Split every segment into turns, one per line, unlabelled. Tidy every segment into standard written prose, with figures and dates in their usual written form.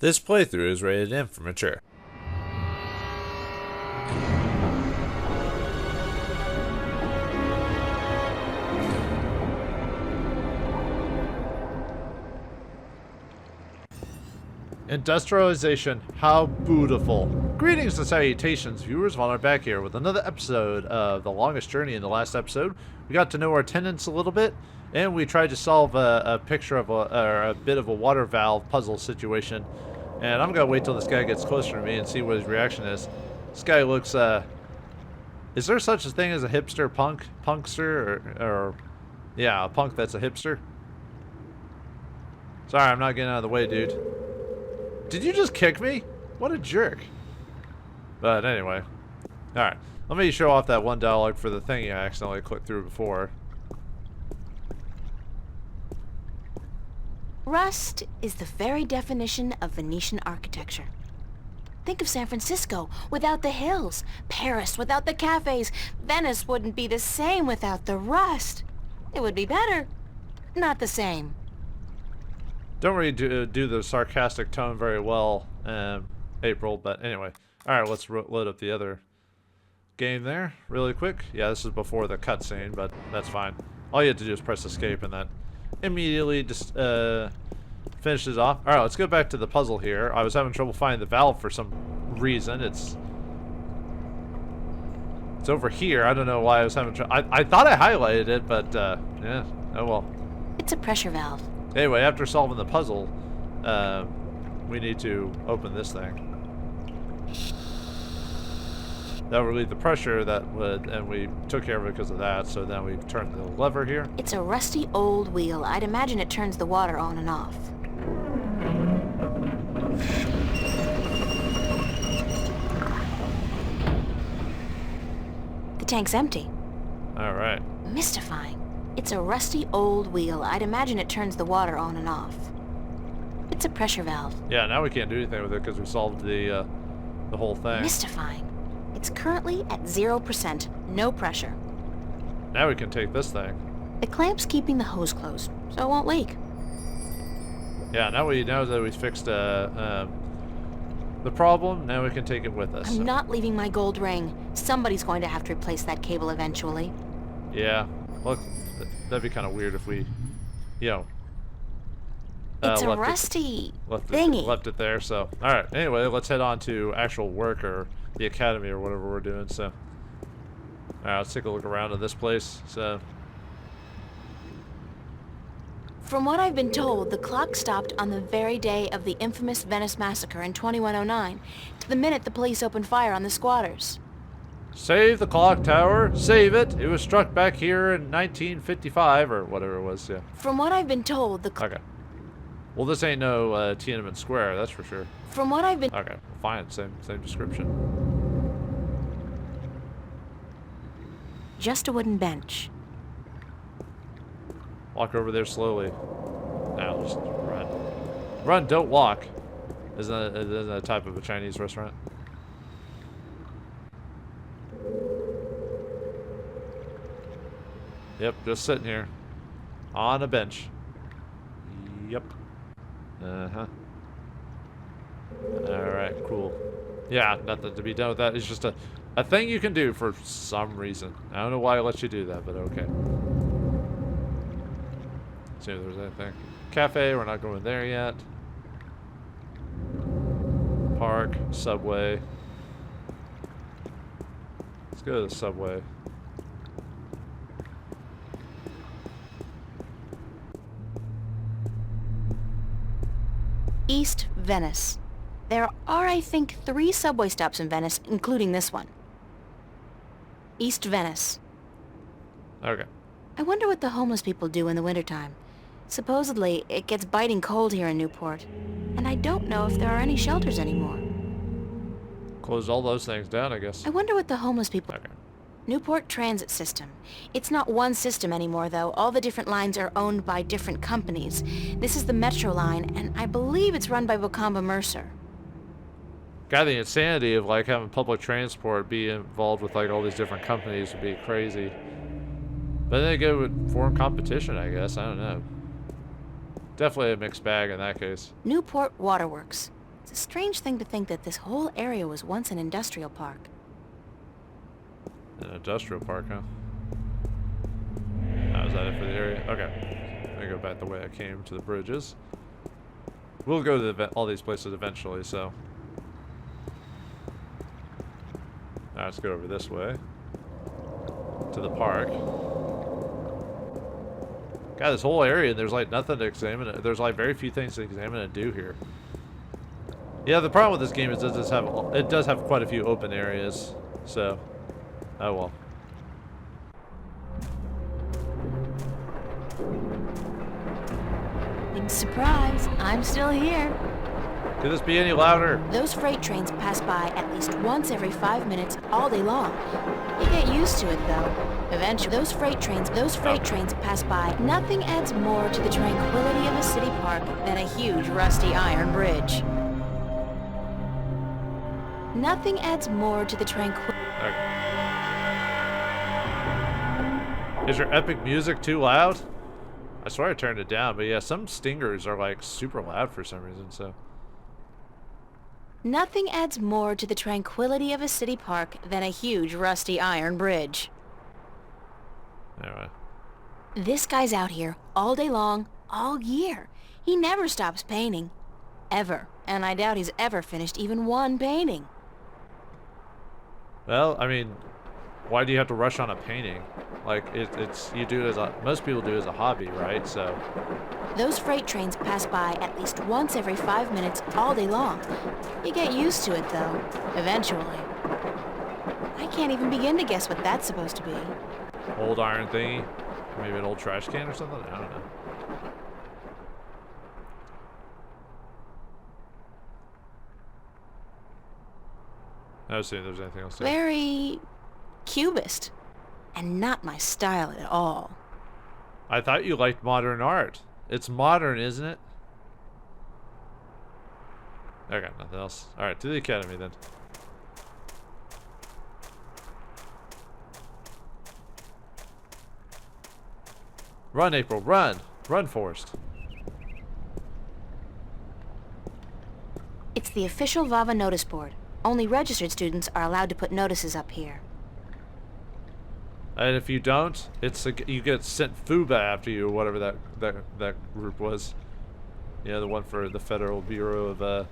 This playthrough is rated M for mature. Industrialization, how beautiful. Greetings and salutations, viewers. Vauldemare back here with another episode of The Longest Journey. In the last episode, we got to know our tenants a little bit, and we tried to solve a picture of a bit of a water valve puzzle situation. And I'm gonna wait till this guy gets closer to me and see what his reaction is. This guy looks, is there such a thing as a hipster punkster, or yeah, a punk that's a hipster? Sorry, I'm not getting out of the way, dude. Did you just kick me? What a jerk. But anyway. Alright. Let me show off that one dialogue for the thing I accidentally clicked through before.
Rust is the very definition of Venetian architecture. Think of San Francisco without the hills, Paris without the cafes. Venice wouldn't be the same without the rust. It would be better, not the same.
Don't really do the sarcastic tone very well, April, but anyway. Alright, let's load up the other game there really quick. Yeah, this is before the cutscene, but that's fine. All you have to do is press escape and that immediately just finishes off. Alright, let's go back to the puzzle here. I was having trouble finding the valve for some reason. It's over here. I don't know why I was having trouble. I thought I highlighted it, but yeah, oh well.
It's a pressure valve.
Anyway, after solving the puzzle, we need to open this thing. That would relieve the pressure that would, and we took care of it because of that, so then we turned the lever here.
It's a rusty old wheel. I'd imagine it turns the water on and off. The tank's empty.
Alright.
Mystifying. It's a rusty old wheel. I'd imagine it turns the water on and off. It's a pressure valve.
Yeah, now we can't do anything with it because we solved the whole thing.
Mystifying. It's currently at 0%. No pressure.
Now we can take this thing.
The clamp's keeping the hose closed, so it won't leak.
Yeah, now that we fixed the problem, now we can take it with us.
I'm not leaving my gold ring. Somebody's going to have to replace that cable eventually.
Yeah. Look, that'd be kind of weird if we, you know,
it's a rusty thingy.
Left it there, so. Alright, anyway, let's head on to actual work or the academy or whatever we're doing, so. Alright, let's take a look around at this place, so.
From what I've been told, the clock stopped on the very day of the infamous Venice massacre in 2109, to the minute the police opened fire on the squatters.
Save the clock tower, save it. It was struck back here in 1955 or whatever it was, yeah.
From what I've been told, the
okay. Well, this ain't no Tiananmen Square, that's for sure.
From what I've been...
Okay, fine, same description.
Just a wooden bench.
Walk over there slowly. Now just run. Run, don't walk. Isn't that a type of a Chinese restaurant? Yep, just sitting here. On a bench. Yep. Uh-huh. Alright, cool. Yeah, nothing to be done with that. It's just a thing you can do for some reason. I don't know why I let you do that, but okay. See if there's anything. Cafe, we're not going there yet. Park, subway. Let's go to the subway.
East Venice. There are, I think, 3 subway stops in Venice, including this one. East Venice.
Okay.
I wonder what the homeless people do in the wintertime. Supposedly, it gets biting cold here in Newport, and I don't know if there are any shelters anymore.
Close all those things down, I guess.
I wonder what the homeless people...
Okay.
Newport Transit System. It's not one system anymore, though. All the different lines are owned by different companies. This is the Metro line, and I believe it's run by Bokmål Mercer.
God, the insanity of, like, having public transport be involved with, like, all these different companies would be crazy. But then they go with foreign competition, I guess. I don't know. Definitely a mixed bag in that case.
Newport Waterworks. It's a strange thing to think that this whole area was once an industrial park.
An industrial park, huh? Oh, is that it for the area? Okay. Let me go back the way I came to the bridges. We'll go to all these places eventually, so. Now let's go over this way. To the park. God, this whole area, there's like nothing to examine. There's like very few things to examine and do here. Yeah, the problem with this game is it does have quite a few open areas, so. Oh well.
Big surprise, I'm still here.
Could this be any louder?
Those freight trains pass by at least once every 5 minutes all day long. You get used to it though. Eventually, those freight trains pass by. Nothing adds more to the tranquility of a city park than a huge rusty iron bridge. Nothing adds more to the tranquility.
Okay. Is your epic music too loud? I swear I turned it down, but yeah, some stingers are like super loud for some reason, so.
Nothing adds more to the tranquility of a city park than a huge rusty iron bridge.
Anyway.
This guy's out here all day long, all year. He never stops painting. Ever. And I doubt he's ever finished even one painting.
Well, I mean, why do you have to rush on a painting? Like, it's you do it as a, most people do it as a hobby, right? So.
Those freight trains pass by at least once every 5 minutes all day long. You get used to it though, eventually. I can't even begin to guess what that's supposed to be.
Old iron thingy? Maybe an old trash can or something? I don't know. I was seeing if there's anything else there.
Very cubist. And not my style at all.
I thought you liked modern art. It's modern, isn't it? I got nothing else. Alright, to the academy then. Run, April, run! Run, Forrest.
It's the official VAVA notice board. Only registered students are allowed to put notices up here.
And if you don't, it's you get sent FUBA after you, or whatever that group was. You know, the one for the Federal Bureau of,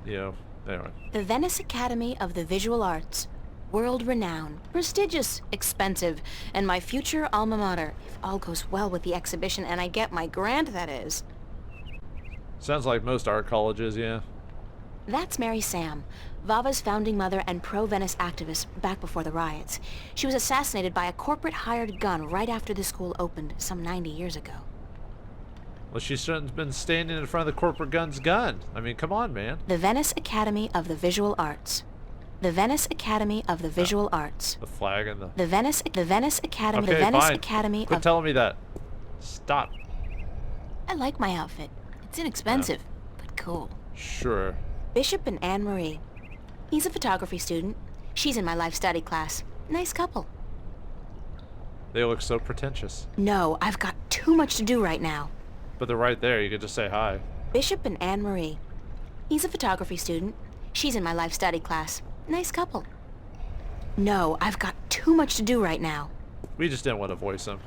you know, anyway.
The Venice Academy of the Visual Arts. World-renowned, prestigious, expensive, and my future alma mater. If all goes well with the exhibition and I get my grant, that is.
Sounds like most art colleges, yeah.
That's Mary Sam, VAVA's founding mother and pro-Venice activist back before the riots. She was assassinated by a corporate hired gun right after the school opened some 90 years ago.
Well, she shouldn't have been standing in front of the corporate gun's gun. I mean, come on, man.
The Venice Academy of the Visual Arts. The Venice Academy of the Visual Arts.
The flag and
The Venice Academy,
okay,
the Venice
fine.
Academy
Quit
of...
telling me that. Stop.
I like my outfit. It's inexpensive, but cool.
Sure.
Bishop and Anne Marie. He's a photography student. She's in my life study class. Nice couple.
They look so pretentious.
No, I've got too much to do right now.
But they're right there. You could just say hi.
Bishop and Anne Marie. He's a photography student. She's in my life study class. Nice couple. No, I've got too much to do right now.
We just didn't want to voice them.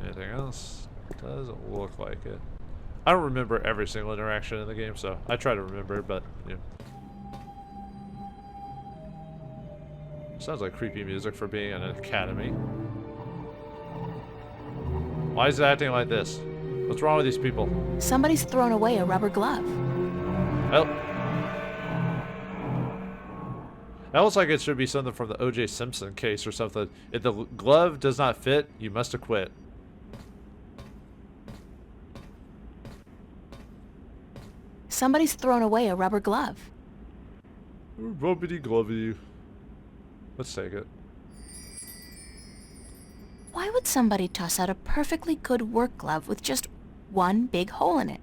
Anything else? Doesn't look like it. I don't remember every single interaction in the game, so I try to remember, but, you know. Sounds like creepy music for being in an academy. Why is it acting like this? What's wrong with these people?
Somebody's thrown away a rubber glove.
Well, that looks like it should be something from the O.J. Simpson case or something. If the glove does not fit, you must acquit.
Somebody's thrown away a rubber glove.
Rubbity glovey. Let's take it.
Why would somebody toss out a perfectly good work glove with just one big hole in it?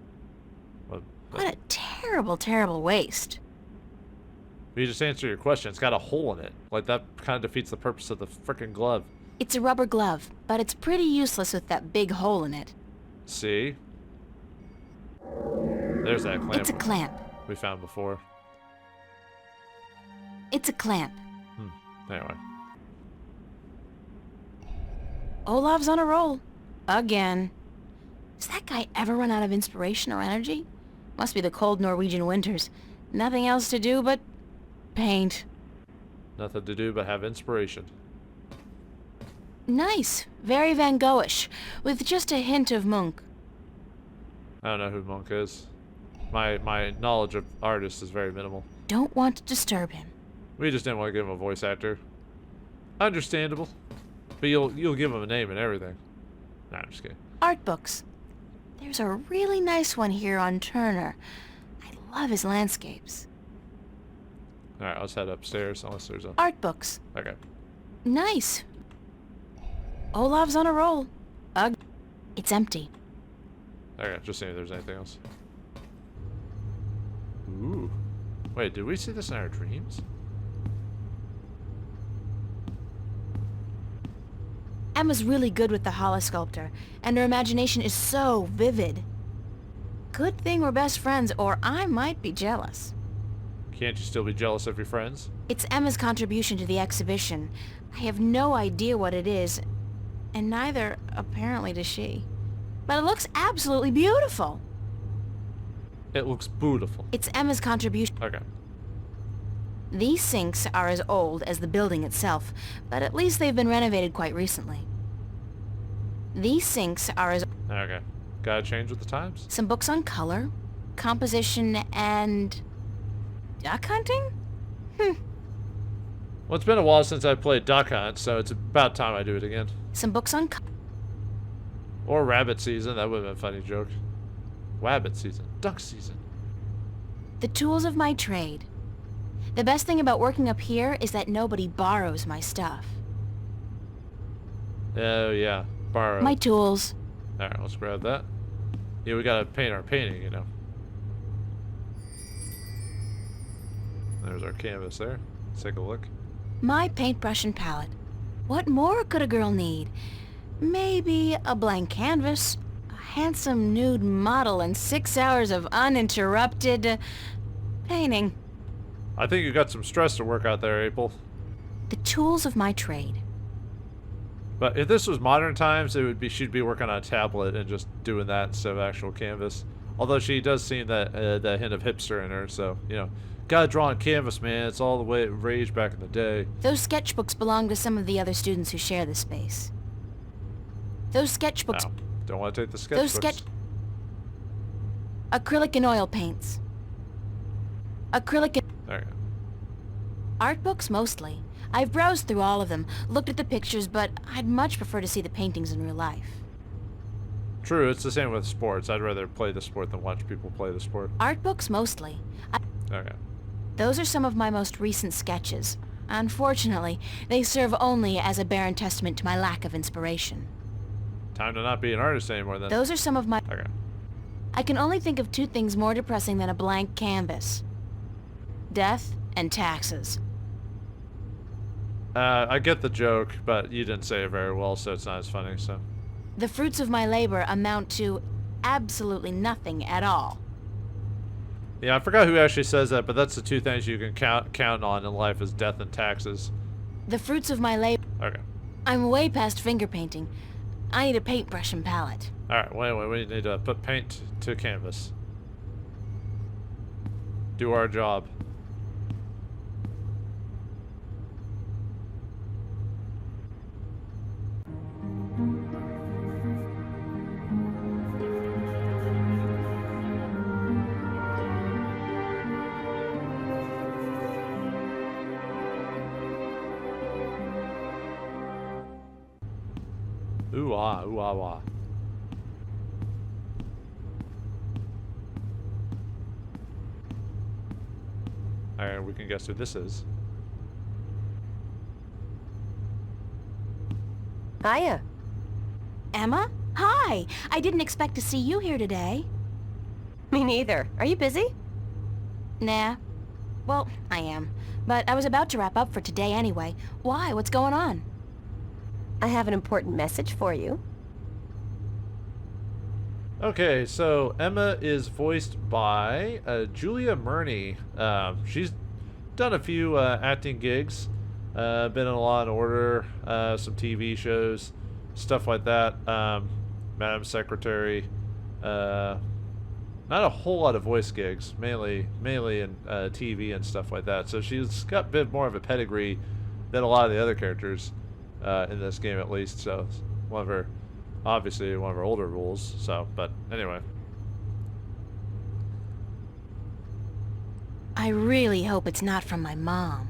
What a terrible, terrible waste.
You just answer your question. It's got a hole in it. Like, that kind of defeats the purpose of the frickin' glove.
It's a rubber glove, but it's pretty useless with that big hole in it.
See? There's that clamp
It's a clamp.
we found before.
It's a clamp.
Anyway.
Olav's on a roll. Again. Does that guy ever run out of inspiration or energy? Must be the cold Norwegian winters. Nothing else to do but paint.
Nothing to do but have inspiration.
Nice. Very Van Goghish, with just a hint of Munch.
I don't know who Monk is. My knowledge of artists is very minimal.
Don't want to disturb him.
We just didn't want to give him a voice actor. Understandable. But you'll give him a name and everything. Nah, I'm just kidding.
Art books. There's a really nice one here on Turner. I love his landscapes.
Alright, let's head upstairs unless there's a...
Art books.
Okay.
Nice. Olav's on a roll. It's empty.
Okay, just seeing if there's anything else. Ooh. Wait, did we see this in our dreams?
Emma's really good with the holosculptor, and her imagination is so vivid. Good thing we're best friends, or I might be jealous.
Can't you still be jealous of your friends?
It's Emma's contribution to the exhibition. I have no idea what it is, and neither, apparently, does she. But it looks absolutely beautiful.
It looks beautiful.
It's Emma's contribution.
Okay.
These sinks are as old as the building itself, but at least they've been renovated quite recently. These sinks are as...
Okay. Gotta change with the times?
Some books on color, composition, and... duck hunting?
Well, it's been a while since I played Duck Hunt, so it's about time I do it again.
Some books on...
Or Rabbit Season, that would have been a funny joke. Wabbit Season. Duck Season.
The tools of my trade. The best thing about working up here is that nobody borrows my stuff.
Oh, yeah. Borrow.
My tools.
Alright, let's grab that. Yeah, we gotta paint our painting, you know. There's our canvas there. Let's take a look.
My paintbrush and palette. What more could a girl need? Maybe a blank canvas, a handsome nude model, and 6 hours of uninterrupted painting.
I think you got some stress to work out there, April.
The tools of my trade.
But if this was modern times, it would be she'd be working on a tablet and just doing that instead of actual canvas. Although she does seem that that hint of hipster in her, so you know, gotta draw on canvas, man. It's all the way it raged back in the day.
Those sketchbooks belong to some of the other students who share this space. Those sketchbooks.
No, don't want to take the sketchbooks.
Acrylic and oil paints. Acrylic and...
There you go.
Art books mostly. I've browsed through all of them, looked at the pictures, but I'd much prefer to see the paintings in real life.
True, it's the same with sports. I'd rather play the sport than watch people play the sport.
Art books mostly.
Okay.
Those are some of my most recent sketches. Unfortunately, they serve only as a barren testament to my lack of inspiration.
Time to not be an artist anymore then.
Those are some of my...
Okay.
I can only think of two things more depressing than a blank canvas. Death and taxes.
I get the joke, but you didn't say it very well, so it's not as funny, so...
The fruits of my labor amount to absolutely nothing at all.
Yeah, I forgot who actually says that, but that's the two things you can count on in life is death and taxes.
The fruits of my labor...
Okay.
I'm way past finger painting. I need a paintbrush and palette.
Alright, well anyway, we need to put paint to canvas. Do our job. Ooh ah, ooh ah wah. Alright, we can guess who this is.
Hiya.
Emma? Hi! I didn't expect to see you here today.
Me neither. Are you busy?
Nah. Well, I am. But I was about to wrap up for today anyway. Why? What's going on?
I have an important message for you.
Okay, so Emma is voiced by Julia Murney. She's done a few acting gigs, been in Law and Order, some TV shows, stuff like that. Madam Secretary. Not a whole lot of voice gigs, mainly in TV and stuff like that. So she's got a bit more of a pedigree than a lot of the other characters in this game, at least. So it's obviously one of her older roles. So, but anyway.
I really hope it's not from my mom.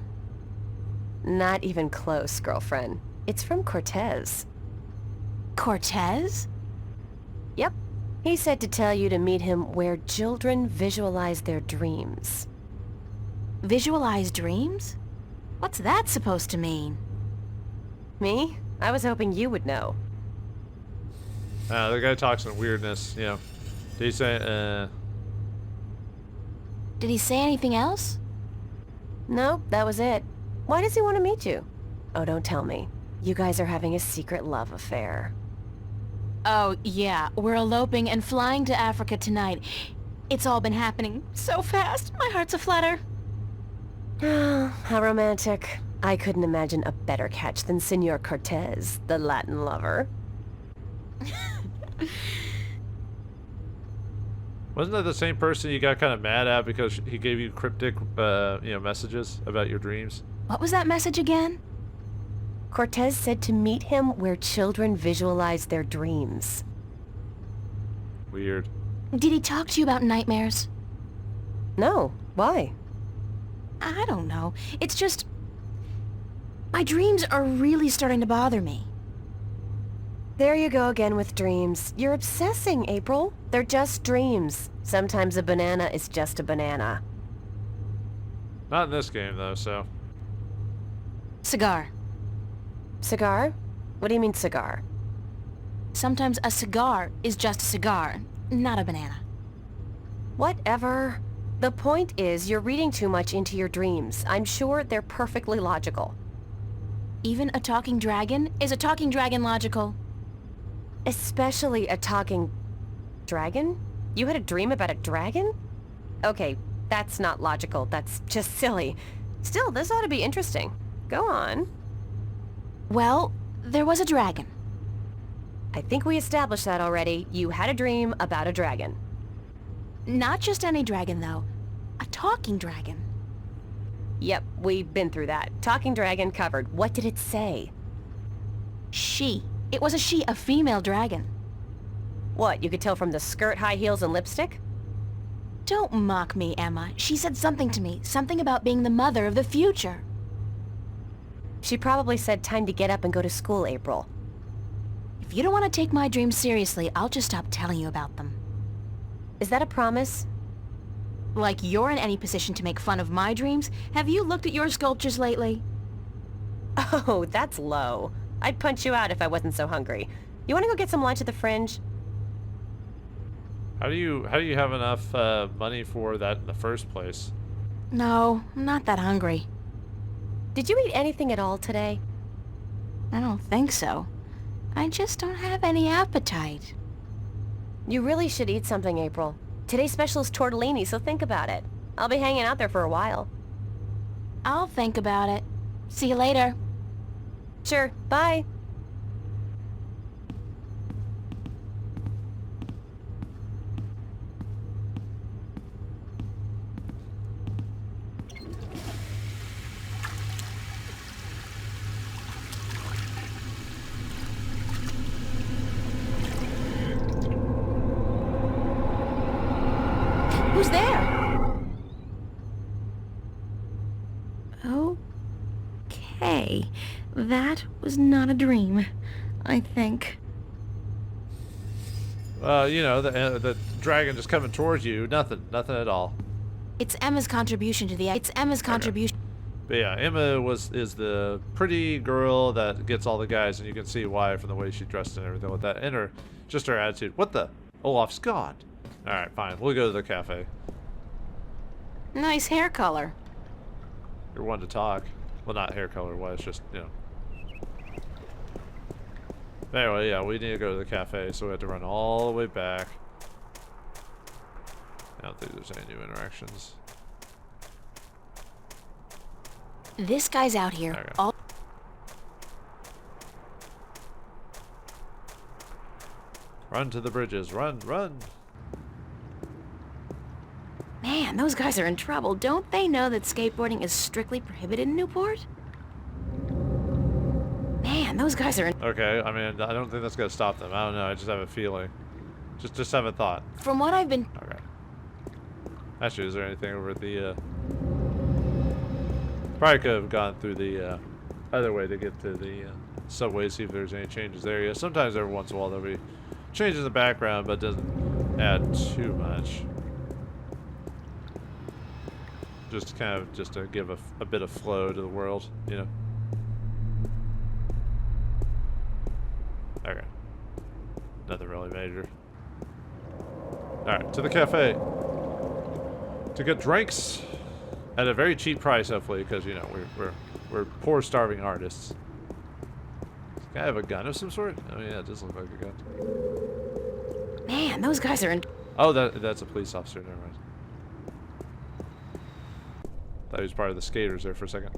Not even close, girlfriend. It's from Cortez.
Cortez?
Yep. He said to tell you to meet him where children visualize their dreams.
Visualize dreams? What's that supposed to mean?
Me? I was hoping you would know.
The guy talks in weirdness, you know. Did he say,
Did he say anything else?
Nope, that was it. Why does he want to meet you? Oh, don't tell me. You guys are having a secret love affair.
Oh, yeah. We're eloping and flying to Africa tonight. It's all been happening so fast. My heart's aflutter.
How romantic. I couldn't imagine a better catch than Senor Cortez, the Latin lover.
wasn't that the same person you got kind of mad at because he gave you cryptic, messages about your dreams?
What was that message again?
Cortez said to meet him where children visualize their dreams.
Weird.
Did he talk to you about nightmares?
No. Why?
I don't know. It's just... my dreams are really starting to bother me.
There you go again with dreams. You're obsessing, April. They're just dreams. Sometimes a banana is just a banana.
Not in this game, though, so...
Cigar.
Cigar? What do you mean cigar?
Sometimes a cigar is just a cigar, not a banana.
Whatever. The point is, you're reading too much into your dreams. I'm sure they're perfectly logical.
Even a talking dragon? Is a talking dragon logical?
Especially a talking... dragon? You had a dream about a dragon? Okay, that's not logical. That's just silly. Still, this ought to be interesting. Go on.
Well, there was a dragon.
I think we established that already. You had a dream about a dragon.
Not just any dragon, though. A talking dragon.
Yep, we've been through that. Talking dragon covered. What did it say?
She. It was a she, a female dragon.
What, you could tell from the skirt, high heels, and lipstick?
Don't mock me, Emma. She said something to me. Something about being the mother of the future.
She probably said time to get up and go to school, April.
If you don't want to take my dreams seriously, I'll just stop telling you about them.
Is that a promise?
Like you're in any position to make fun of my dreams? Have you looked at your sculptures lately?
Oh, that's low. I'd punch you out if I wasn't so hungry. You want to go get some lunch at the Fringe?
How do you have enough money for that in the first place?
No, I'm not that hungry.
Did you eat anything at all today?
I don't think so. I just don't have any appetite.
You really should eat something, April. Today's special is tortellini, so think about it. I'll be hanging out there for a while.
I'll think about it. See you later.
Sure, bye.
Who's there? Okay. That was not a dream, I think.
The dragon just coming towards you. Nothing at all.
It's Emma's contribution to the... contribution.
But yeah, Emma is the pretty girl that gets all the guys, and you can see why from the way she dressed and everything with that, and her attitude. What the? Olaf's gone. All right, fine. We'll go to the cafe.
Nice hair color.
You're one to talk. Well, not hair color wise, just Anyway, yeah, we need to go to the cafe, so we have to run all the way back. I don't think there's any new interactions.
This guy's out here
Okay.
all...
Run to the bridges. Run, run.
Man, those guys are in trouble. Don't they know that skateboarding is strictly prohibited in Newport? Man, those guys are in...
Okay, I mean, I don't think that's gonna stop them. I don't know. I just have a feeling. Just have a thought.
From what I've been...
Okay. Actually, is there anything over at the, Probably could have gone through the, other way to get to the, subway, see if there's any changes there. Yeah, sometimes every once in a while there'll be changes in the background, but it doesn't add too much. Just kind of, just to give a bit of flow to the world, you know? Okay. Nothing really major. Alright, to the cafe. To get drinks at a very cheap price, hopefully, because, you know, we're poor, starving artists. Can I have a gun of some sort? Oh, yeah, it does look like a gun.
Man, those guys are in...
Oh, that's a police officer. Never mind. Thought he was part of the skaters there for a second.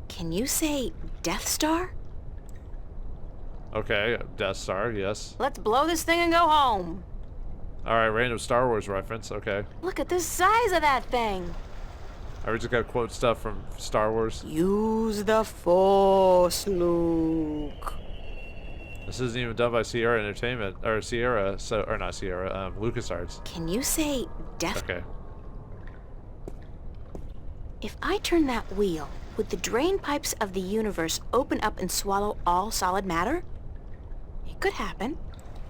Can you say Death Star?
Okay, Death Star, yes.
Let's blow this thing and go home.
Alright, random Star Wars reference, okay.
Look at the size of that thing.
I just gotta quote stuff from Star Wars.
Use the Force, Luke.
This isn't even done by Sierra Entertainment, or Sierra, so, or not Sierra, LucasArts.
Can you say Death...
Okay.
If I turn that wheel, would the drain pipes of the universe open up and swallow all solid matter? It could happen.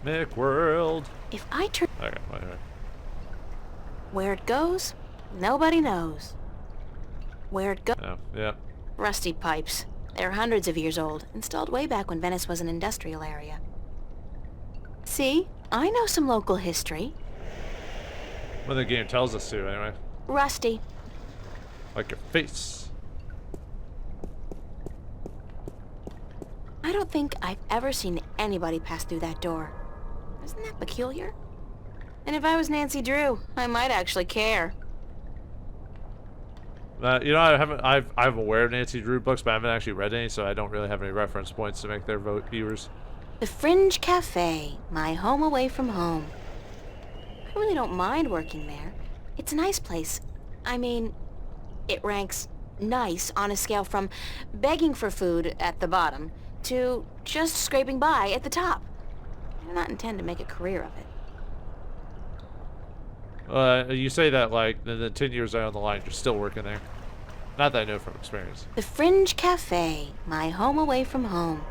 McWorld.
If I turn...
Okay, whatever.
Where it goes, nobody knows. Where it goes...
Oh, yeah.
Rusty pipes. They're hundreds of years old, installed way back when Venice was an industrial area. See? I know some local history.
When the game tells us to, anyway.
Rusty.
Like your face.
I don't think I've ever seen anybody pass through that door. Isn't that peculiar? And if I was Nancy Drew, I might actually care.
You know, I'm aware of Nancy Drew books, but I haven't actually read any, so I don't really have any reference points to make their viewers.
The Fringe Cafe, my home away from home. I really don't mind working there. It's a nice place. I mean, it ranks nice on a scale from begging for food at the bottom to just scraping by at the top. I do not intend to make a career of it.
You say that like the 10 years down the line, you're still working there. Not that I know from experience.
The Fringe Cafe, my home away from home.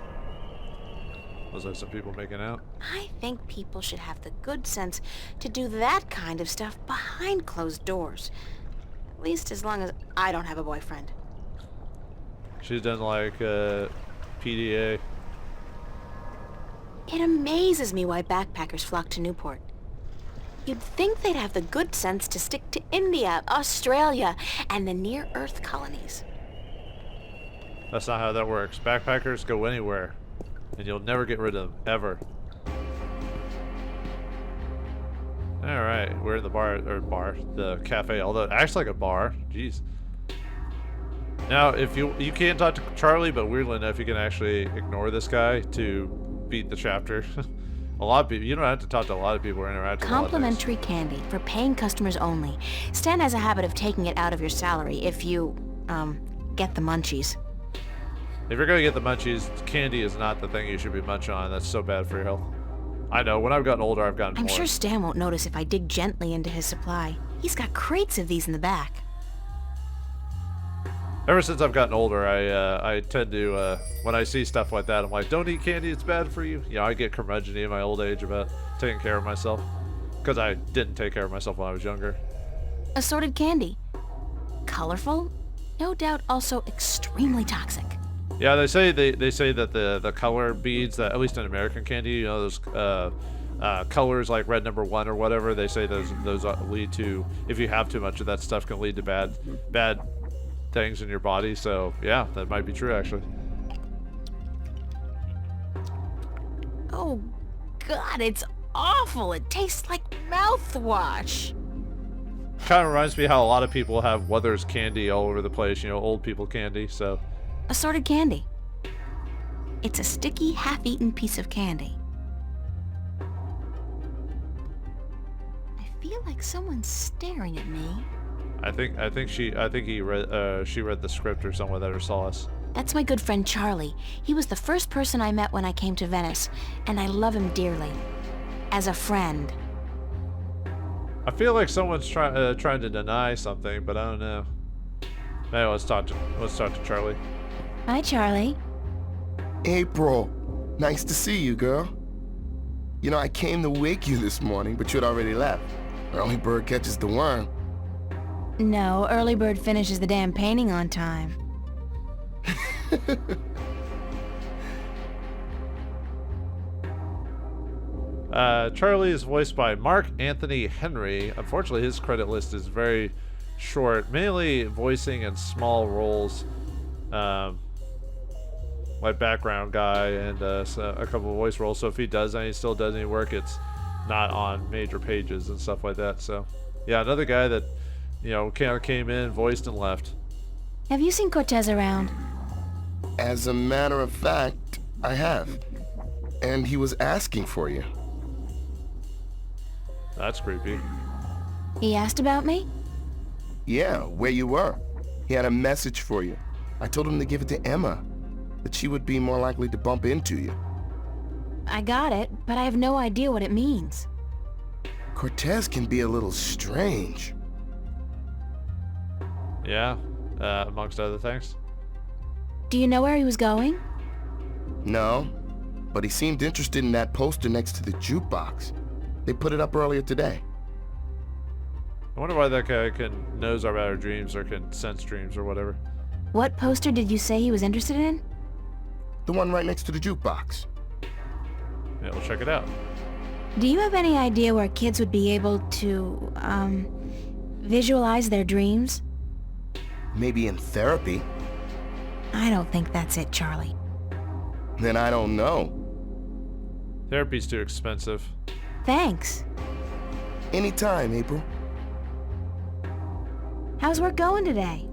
Was there some people making out?
I think people should have the good sense to do that kind of stuff behind closed doors. At least as long as I don't have a boyfriend.
She's done like PDA.
It amazes me why backpackers flock to Newport. You'd think they'd have the good sense to stick to India, Australia, and the near-Earth colonies.
That's not how that works. Backpackers go anywhere, and you'll never get rid of them, ever. Alright, we're in the the cafe, although it acts like a bar. Jeez. Now, if you can't talk to Charlie, but weirdly enough, you can actually ignore this guy to beat the chapter. A lot of people, you don't have to talk to a lot of people or interact with
Complimentary candy for paying customers only. Stan has a habit of taking it out of your salary if you, get the munchies.
If you're gonna get the munchies, candy is not the thing you should be munching on. That's so bad for your health. I know, when I've gotten older, I've gotten
I'm
more.
sure Stan won't notice if I dig gently into his supply. He's got crates of these in the back.
Ever since I've gotten older, I tend to, when I see stuff like that, I'm like, don't eat candy, it's bad for you. You know, I get curmudgeon in my old age about taking care of myself. Because I didn't take care of myself when I was younger.
Assorted candy. Colorful. No doubt also extremely toxic.
Yeah, they say that the color beads, that at least in American candy, you know, those colors like red number 1 or whatever, they say those lead to, if you have too much of that stuff, can lead to bad things in your body. So yeah, that might be true actually.
Oh God, it's awful. It tastes like mouthwash.
Kind of reminds me how a lot of people have Weathers candy all over the place, old people candy, so.
Assorted candy. It's a sticky, half-eaten piece of candy. I feel like someone's staring at me.
I think she read the script or something like that or saw us.
That's my good friend Charlie. He was the first person I met when I came to Venice, and I love him dearly. As a friend.
I feel like someone's trying to deny something, but I don't know. Hey, let's talk to Charlie.
Hi, Charlie.
April, nice to see you, girl. I came to wake you this morning, but you'd already left. Early bird catches the worm.
No, early bird finishes the damn painting on time.
Charlie is voiced by Mark Anthony Henry. Unfortunately, his credit list is very short, mainly voicing in small roles, like background guy and a couple of voice roles. So if he still does any work, it's not on major pages and stuff like that. So yeah, another guy that kind of came in, voiced, and left.
Have you seen Cortez around?
As a matter of fact, I have. And he was asking for you.
That's creepy.
He asked about me?
Yeah, where you were. He had a message for you. I told him to give it to Emma, that she would be more likely to bump into you.
I got it, but I have no idea what it means.
Cortez can be a little strange.
Yeah, amongst other things.
Do you know where he was going?
No, but he seemed interested in that poster next to the jukebox. They put it up earlier today.
I wonder why that guy knows about our dreams or can sense dreams or whatever.
What poster did you say he was interested in?
The one right next to the jukebox.
Yeah, we'll check it out.
Do you have any idea where kids would be able to, visualize their dreams?
Maybe in therapy.
I don't think that's it, Charlie.
Then I don't know.
Therapy's too expensive.
Thanks.
Anytime, April.
How's work going today?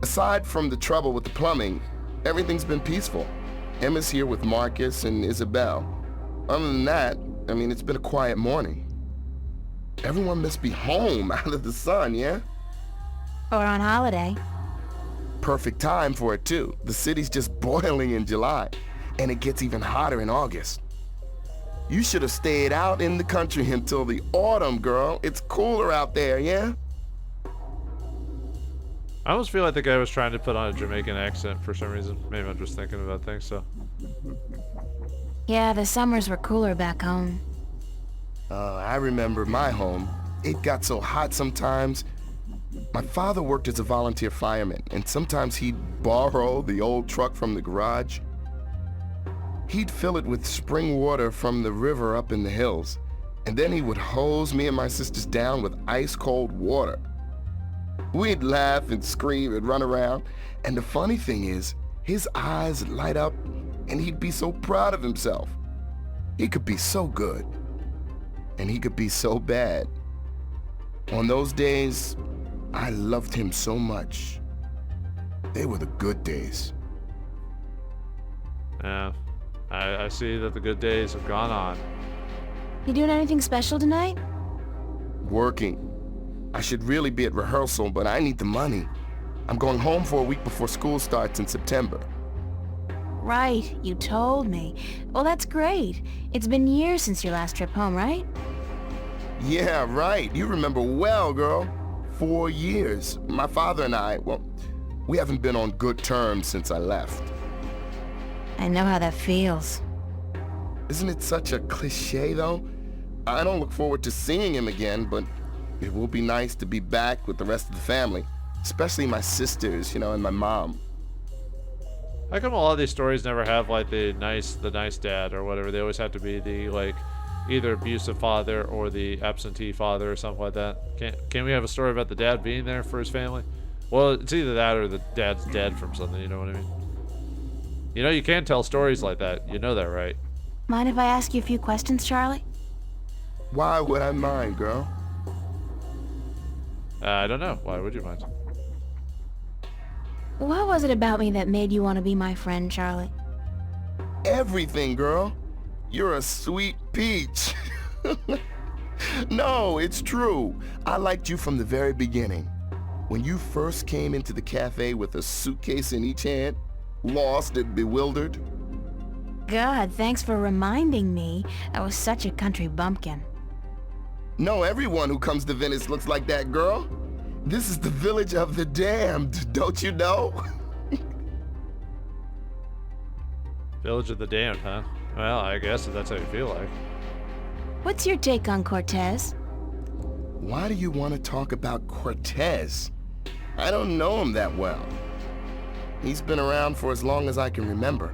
Aside from the trouble with the plumbing, everything's been peaceful. Emma's here with Marcus and Isabel. Other than that, it's been a quiet morning. Everyone must be home out of the sun, yeah?
Or on holiday.
Perfect time for it, too. The city's just boiling in July, and it gets even hotter in August. You should have stayed out in the country until the autumn, girl. It's cooler out there, yeah?
I almost feel like the guy was trying to put on a Jamaican accent for some reason. Maybe I'm just thinking about things, so.
Yeah, the summers were cooler back home.
I remember my home. It got so hot sometimes. My father worked as a volunteer fireman, and sometimes he'd borrow the old truck from the garage. He'd fill it with spring water from the river up in the hills, and then he would hose me and my sisters down with ice-cold water. We'd laugh and scream and run around, and the funny thing is, his eyes would light up, and he'd be so proud of himself. He could be so good, and he could be so bad. On those days, I loved him so much. They were the good days.
Yeah, I see that the good days have gone on.
You doing anything special tonight?
Working. I should really be at rehearsal, but I need the money. I'm going home for a week before school starts in September.
Right, you told me. Well, that's great. It's been years since your last trip home, right?
Yeah, right. You remember well, girl. 4 years. My father and I, we haven't been on good terms since I left.
I know how that feels.
Isn't it such a cliche, though? I don't look forward to seeing him again, but it will be nice to be back with the rest of the family, especially my sisters, and my mom.
How come a lot of these stories never have like the nice dad or whatever? They always have to be the either abusive father or the absentee father or something like that. Can we have a story about the dad being there for his family? Well, it's either that or the dad's dead from something, you know what I mean? You can tell stories like that. You know that, right?
Mind if I ask you a few questions, Charlie?
Why would I mind, girl?
I don't know. Why would you mind?
What was it about me that made you want to be my friend, Charlie?
Everything, girl. You're a sweet peach. No, it's true. I liked you from the very beginning. When you first came into the cafe with a suitcase in each hand, lost and bewildered.
God, thanks for reminding me. I was such a country bumpkin.
No, everyone who comes to Venice looks like that, girl. This is the village of the damned, don't you know?
Village of the Damned, huh? Well, I guess if that's how you feel like.
What's your take on Cortez?
Why do you want to talk about Cortez? I don't know him that well. He's been around for as long as I can remember,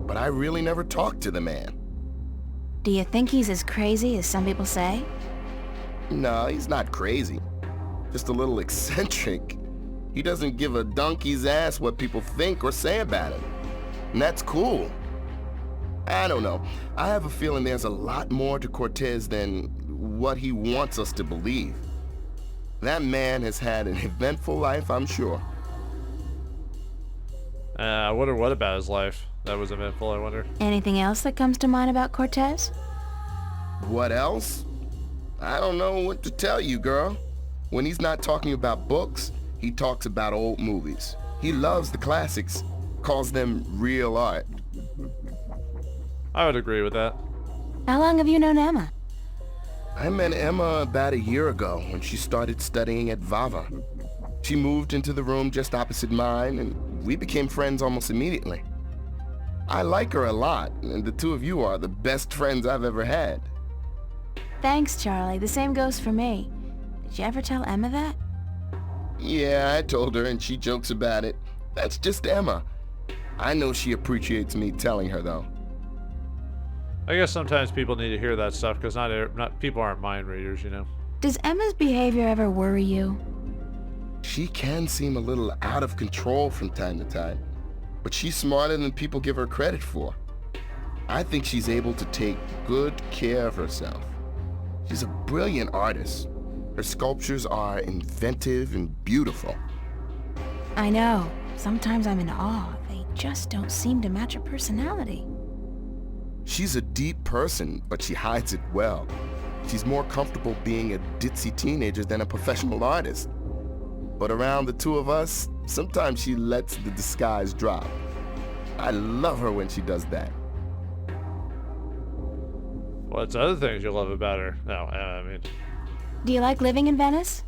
but I really never talked to the man.
Do you think he's as crazy as some people say?
No, he's not crazy. Just a little eccentric. He doesn't give a donkey's ass what people think or say about him. And that's cool. I don't know. I have a feeling there's a lot more to Cortez than what he wants us to believe. That man has had an eventful life, I'm sure.
I wonder what about his life that was eventful, I wonder.
Anything else that comes to mind about Cortez?
What else? I don't know what to tell you, girl. When he's not talking about books, he talks about old movies. He loves the classics, calls them real art.
I would agree with that.
How long have you known Emma?
I met Emma about a year ago when she started studying at Vava. She moved into the room just opposite mine, and we became friends almost immediately. I like her a lot, and the two of you are the best friends I've ever had.
Thanks, Charlie. The same goes for me. Did you ever tell Emma that?
Yeah, I told her, and she jokes about it. That's just Emma. I know she appreciates me telling her, though.
I guess sometimes people need to hear that stuff because not people aren't mind readers, you know.
Does Emma's behavior ever worry you?
She can seem a little out of control from time to time, but she's smarter than people give her credit for. I think she's able to take good care of herself. She's a brilliant artist. Her sculptures are inventive and beautiful.
I know. Sometimes I'm in awe. They just don't seem to match her personality.
She's a deep person, but she hides it well. She's more comfortable being a ditzy teenager than a professional artist. But around the two of us, sometimes she lets the disguise drop. I love her when she does that.
What's other things you love about her? No, I mean...
Do you like living in Venice?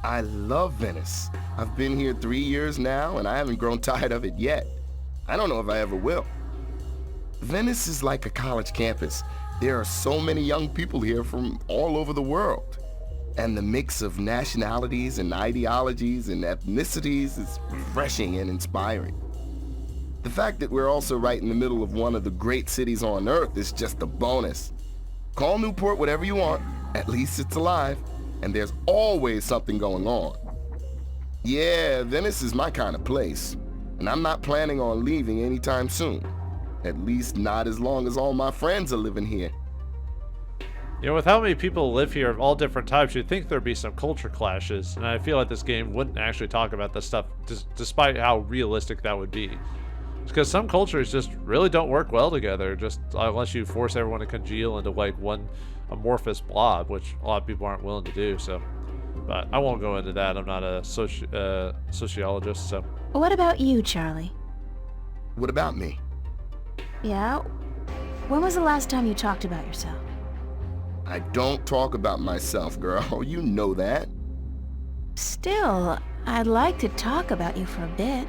I love Venice. I've been here 3 years now, and I haven't grown tired of it yet. I don't know if I ever will. Venice is like a college campus. There are so many young people here from all over the world. And the mix of nationalities and ideologies and ethnicities is refreshing and inspiring. The fact that we're also right in the middle of one of the great cities on Earth is just a bonus. Call Newport whatever you want, at least it's alive, and there's always something going on. Yeah, Venice is my kind of place, and I'm not planning on leaving anytime soon. At least not as long as all my friends are living here.
You know, with how many people live here of all different types, you'd think there'd be some culture clashes, and I feel like this game wouldn't actually talk about this stuff, despite how realistic that would be. Because some cultures just really don't work well together, just unless you force everyone to congeal into like one amorphous blob, which a lot of people aren't willing to do. So, but I won't go into that. I'm not a sociologist. So,
What about you, Charlie?
What about me?
Yeah? When was the last time you talked about yourself?
I don't talk about myself, girl. You know that.
Still, I'd like to talk about you for a bit.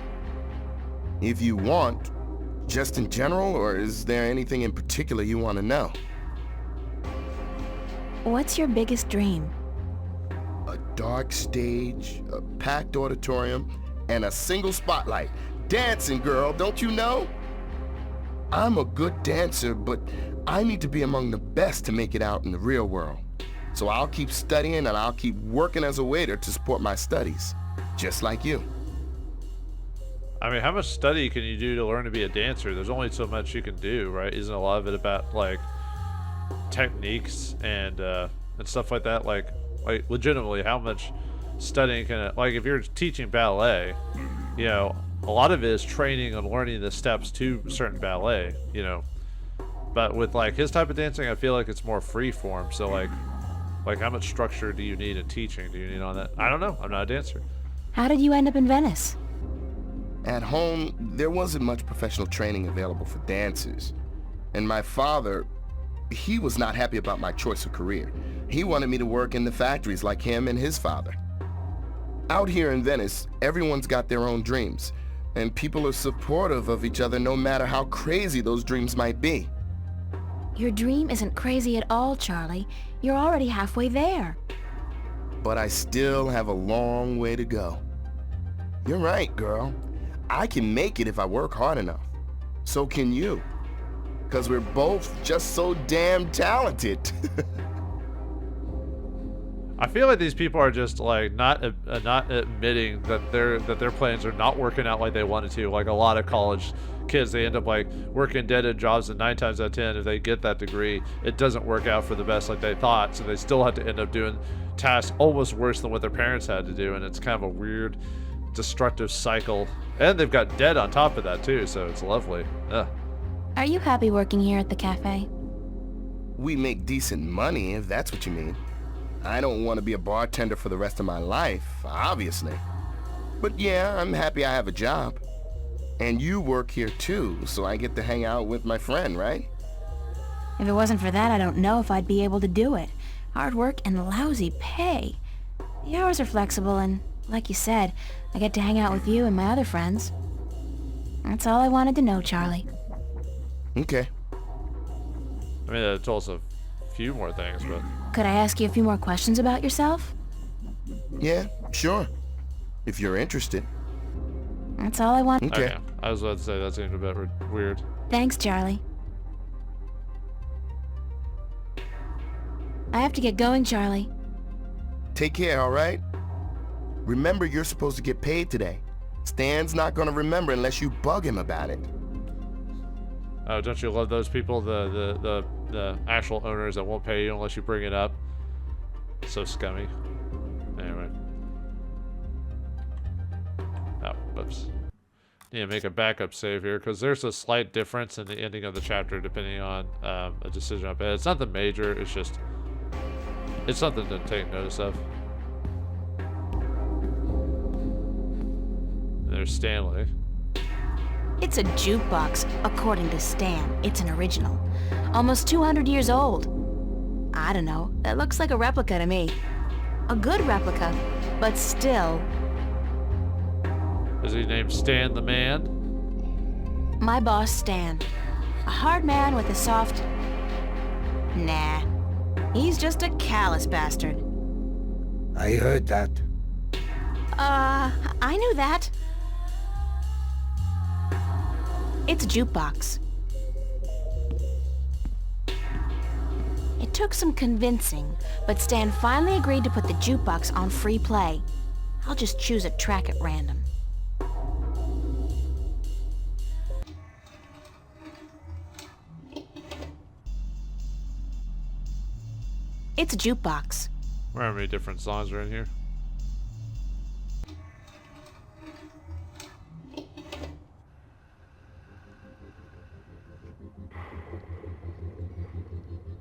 If you want. Just in general, or is there anything in particular you want to know?
What's your biggest dream?
A dark stage, a packed auditorium, and a single spotlight. Dancing, girl, don't you know? I'm a good dancer, but I need to be among the best to make it out in the real world. So I'll keep studying and I'll keep working as a waiter to support my studies. Just like you.
I mean, how much study can you do to learn to be a dancer? There's only so much you can do, right? Isn't a lot of it about, like, techniques and stuff like that. Like legitimately, how much studying can it, like if you're teaching ballet, you know, a lot of it is training and learning the steps to certain ballet, you know. But with like his type of dancing, I feel like it's more free form. So like how much structure do you need in teaching? Do you need on that? I don't know. I'm not a dancer.
How did you end up in Venice?
At home, there wasn't much professional training available for dancers. And my father, he was not happy about my choice of career. He wanted me to work in the factories like him and his father. Out here in Venice, everyone's got their own dreams, and people are supportive of each other no matter how crazy those dreams might be.
Your dream isn't crazy at all, Charlie. You're already halfway there.
But I still have a long way to go. You're right, girl. I can make it if I work hard enough. So can you. 'Cause we're both just so damn talented.
I feel like these people are just like not admitting that their plans are not working out like they wanted to. Like a lot of college kids, they end up like working dead-end jobs, and 9 times out of 10, if they get that degree, it doesn't work out for the best like they thought. So they still have to end up doing tasks almost worse than what their parents had to do, and it's kind of a weird, destructive cycle. And they've got debt on top of that too, so it's lovely. Ugh.
Are you happy working here at the cafe?
We make decent money, if that's what you mean. I don't want to be a bartender for the rest of my life, obviously. But yeah, I'm happy I have a job. And you work here too, so I get to hang out with my friend, right?
If it wasn't for that, I don't know if I'd be able to do it. Hard work and lousy pay. The hours are flexible, and like you said, I get to hang out with you and my other friends. That's all I wanted to know, Charlie.
Okay.
I mean, it told us a few more things, but...
Could I ask you a few more questions about yourself?
Yeah, sure. If you're interested.
That's all I want.
Okay.
I was about to say that seemed a bit weird.
Thanks, Charlie. I have to get going, Charlie.
Take care, all right? Remember, you're supposed to get paid today. Stan's not gonna remember unless you bug him about it.
Oh, don't you love those people, the actual owners that won't pay you unless you bring it up? So scummy. Anyway. Oh, whoops. Need to make a backup save here, because there's a slight difference in the ending of the chapter depending on a decision I've made. It's nothing major, it's just... It's something to take notice of. There's Stanley.
It's a jukebox, according to Stan. It's an original. Almost 200 years old. I don't know. That looks like a replica to me. A good replica, but still.
Is he named Stan the Man?
My boss, Stan. A hard man with a soft... Nah. He's just a callous bastard.
I heard that.
I knew that. It's a jukebox. It took some convincing, but Stan finally agreed to put the jukebox on free play. I'll just choose a track at random. It's a jukebox.
Where how many different songs are in here?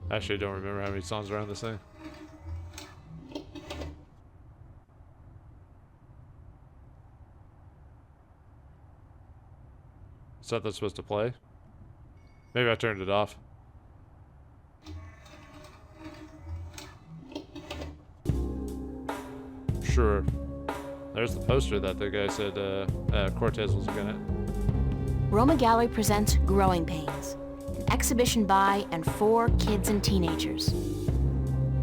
Actually, I don't remember how many songs are on this thing. Is that supposed to play? Maybe I turned it off. Sure. There's the poster that the guy said Cortez was looking at.
Roma Gallery presents Growing Pains, an exhibition by and for kids and teenagers.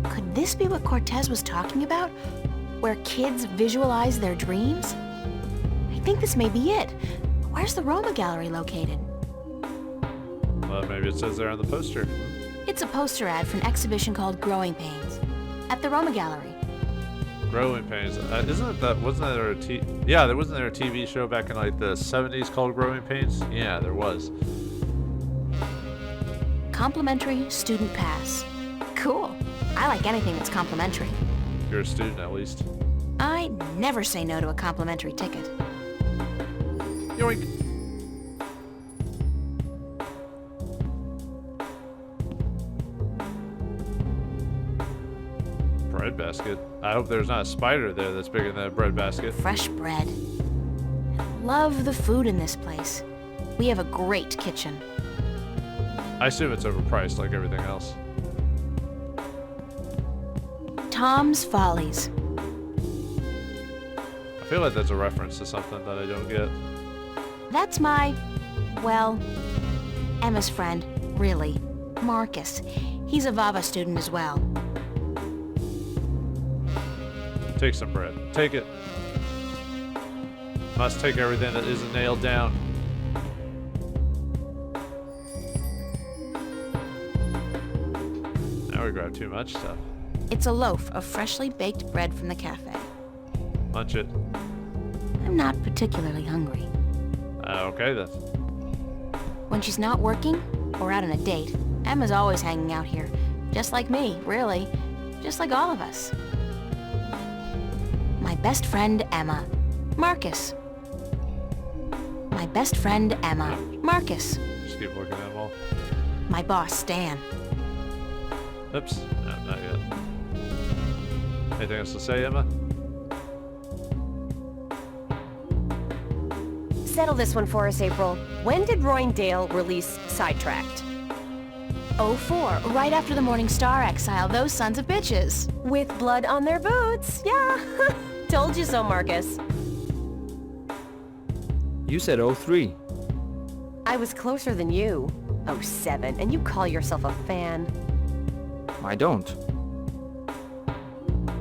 Could this be what Cortez was talking about? Where kids visualize their dreams? I think this may be it. Where's the Roma Gallery located?
Well, maybe it says there on the poster.
It's a poster ad for an exhibition called Growing Pains at the Roma Gallery.
Growing Pains. Wasn't there a TV show back in like the 70s called Growing Pains? Yeah, there was.
Complimentary student pass. I like anything that's complimentary.
You're a student, at least.
I never say no to a complimentary ticket.
Yoink. Bread basket. I hope there's not a spider there that's bigger than a bread basket.
Fresh bread. I love the food in this place. We have a great kitchen.
I assume it's overpriced like everything else.
Tom's Follies.
I feel like that's a reference to something that I don't get.
That's my, well, Emma's friend, really, Marcus. He's a Vava student as well.
Take some bread. Take it. Must take everything that isn't nailed down. Now we grab too much stuff.
It's a loaf of freshly baked bread from the cafe.
Munch it.
I'm not particularly hungry.
Okay then.
When she's not working or out on a date, Emma's always hanging out here. Just like me, really. Just like all of us. My best friend, Emma. Marcus. My best friend, Emma. Marcus.
Just keep looking at them all.
My boss, Stan.
Oops. No, not yet. Anything else to say, Emma?
Settle this one for us, April. When did Roindale release Sidetracked?
04, right after the Morning Star exile, those sons of bitches.
With blood on their boots. Yeah. Told you so, Marcus.
You said 03.
I was closer than you. 07, and you call yourself a fan.
I don't.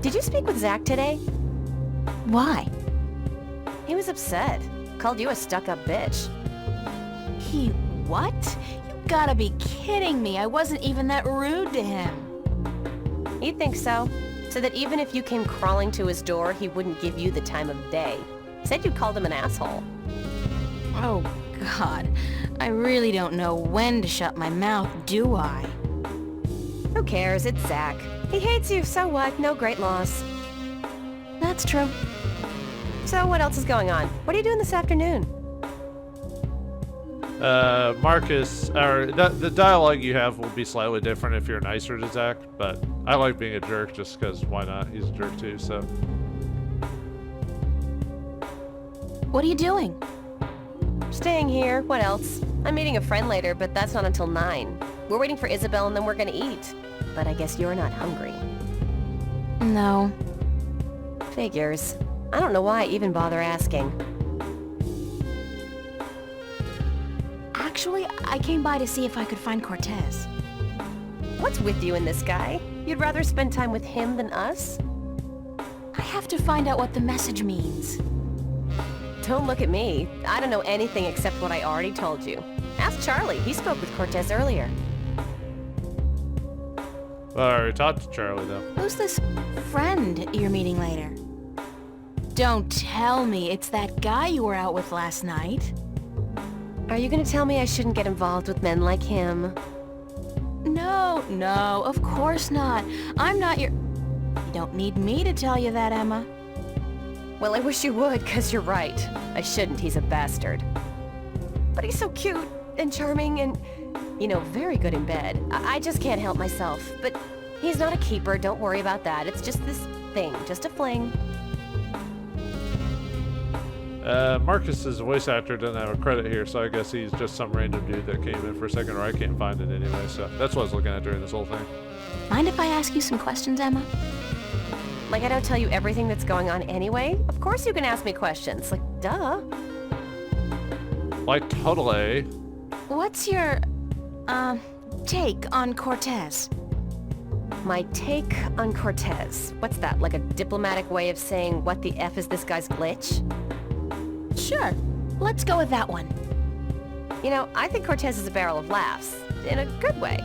Did you speak with Zach today?
Why?
He was upset. Called you a stuck-up bitch.
He what? You gotta be kidding me. I wasn't even that rude to him.
He'd think so. So that even if you came crawling to his door, he wouldn't give you the time of day. Said you called him an asshole.
Oh, God. I really don't know when to shut my mouth, do I?
Who cares? It's Zach. He hates you, so what? No great loss.
That's true.
So what else is going on? What are you doing this afternoon?
Marcus, or the dialogue you have will be slightly different if you're nicer to Zach, but I like being a jerk just because why not? He's a jerk too, so.
What are you doing?
Staying here. What else? I'm meeting a friend later, but that's not until 9. We're waiting for Isabel and then we're gonna eat. But I guess you're not hungry.
No.
Figures. I don't know why I even bother asking.
Actually, I came by to see if I could find Cortez.
What's with you and this guy? You'd rather spend time with him than us?
I have to find out what the message means.
Don't look at me. I don't know anything except what I already told you. Ask Charlie. He spoke with Cortez earlier.
Well, I already talked to Charlie, though.
Who's this friend you're meeting later? Don't tell me it's that guy you were out with last night.
Are you gonna tell me I shouldn't get involved with men like him?
No, of course not. I'm not your... You don't need me to tell you that, Emma.
Well, I wish you would, 'cause you're right. I shouldn't, he's a bastard. But he's so cute and charming and, you know, very good in bed. I just can't help myself. But he's not a keeper, don't worry about that. It's just this thing, just a fling.
Marcus's voice actor doesn't have a credit here, so I guess he's just some random dude that came in for a second, or I can't find it anyway, so that's what I was looking at during this whole thing.
Mind if I ask you some questions, Emma?
Like I don't tell you everything that's going on anyway? Of course you can ask me questions, like, duh.
Like, totally.
What's your, take on Cortez?
My take on Cortez. What's that, like a diplomatic way of saying what the F is this guy's glitch?
Sure, let's go with that one.
You know, I think Cortez is a barrel of laughs. In a good way.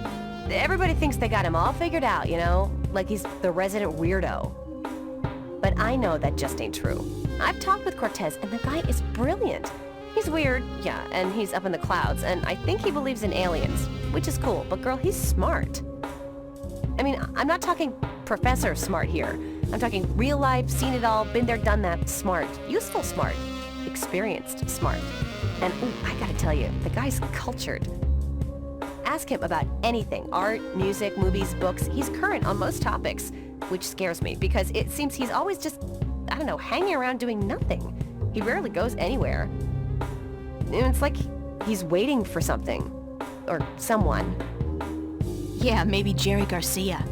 Everybody thinks they got him all figured out, you know? Like he's the resident weirdo. But I know that just ain't true. I've talked with Cortez, and the guy is brilliant. He's weird, yeah, and he's up in the clouds, and I think he believes in aliens, which is cool, but girl, he's smart. I mean, I'm not talking professor smart here. I'm talking real life, seen it all, been there, done that, smart. Useful smart. Experienced smart. And ooh, I gotta tell you, the guy's cultured. Ask him about anything, art, music, movies, books. He's current on most topics, which scares me because it seems he's always just, I don't know, hanging around doing nothing. He rarely goes anywhere. And it's like he's waiting for something. Or someone.
Yeah, maybe Jerry Garcia.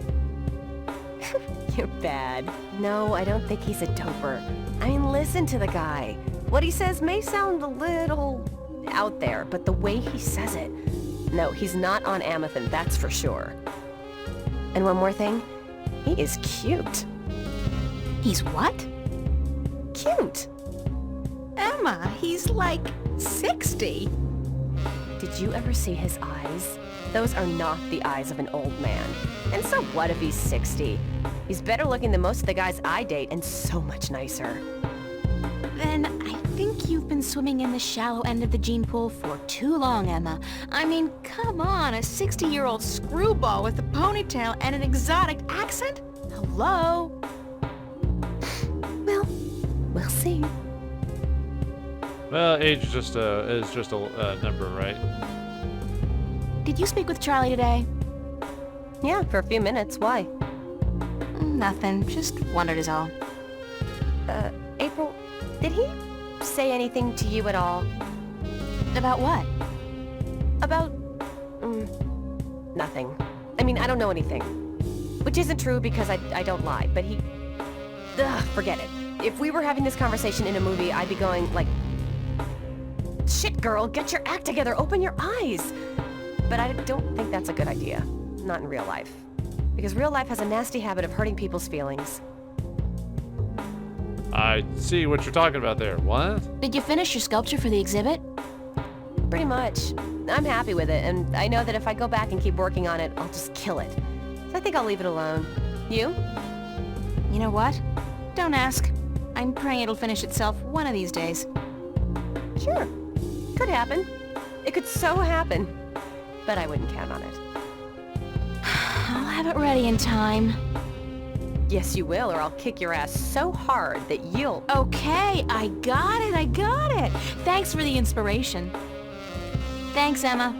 You're bad. No, I don't think he's a doper. I mean, listen to the guy. What he says may sound a little out there, but the way he says it... No, he's not on Amethyst, that's for sure. And one more thing, he is cute.
He's what?
Cute!
Emma, he's like 60.
Did you ever see his eyes? Those are not the eyes of an old man. And so what if he's 60? He's better looking than most of the guys I date and so much nicer.
Then I think you've been swimming in the shallow end of the gene pool for too long, Emma. I mean, come on, a 60-year-old screwball with a ponytail and an exotic accent? Hello?
Well, we'll see.
Well, age is just a number, right?
Did you speak with Charlie today?
Yeah, for a few minutes. Why?
Nothing. Just wondered is all.
April, did he say anything to you at all?
About what?
About... nothing. I mean, I don't know anything. Which isn't true because I don't lie, but he... Ugh, forget it. If we were having this conversation in a movie, I'd be going, like... Shit, girl, get your act together, open your eyes! But I don't think that's a good idea. Not in real life. Because real life has a nasty habit of hurting people's feelings.
I see what you're talking about there. What?
Did you finish your sculpture for the exhibit?
Pretty much. I'm happy with it, and I know that if I go back and keep working on it, I'll just kill it. So I think I'll leave it alone. You?
You know what? Don't ask. I'm praying it'll finish itself one of these days.
Sure. Could happen. It could so happen. But I wouldn't count on it.
I'll have it ready in time.
Yes, you will, or I'll kick your ass so hard that you'll...
Okay, I got it. Thanks for the inspiration. Thanks, Emma.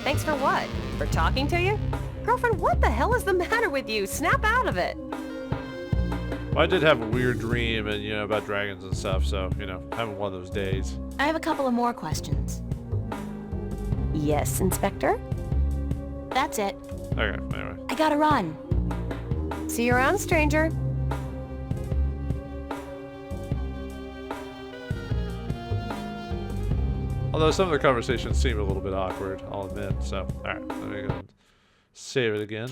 Thanks for what? For talking to you? Girlfriend, what the hell is the matter with you? Snap out of it.
Well, I did have a weird dream and, about dragons and stuff, so, having one of those days.
I have a couple of more questions.
Yes, Inspector?
That's it.
Okay, anyway.
I gotta run.
See you around, stranger.
Although some of the conversations seem a little bit awkward, I'll admit. So, alright, let me go and save it again.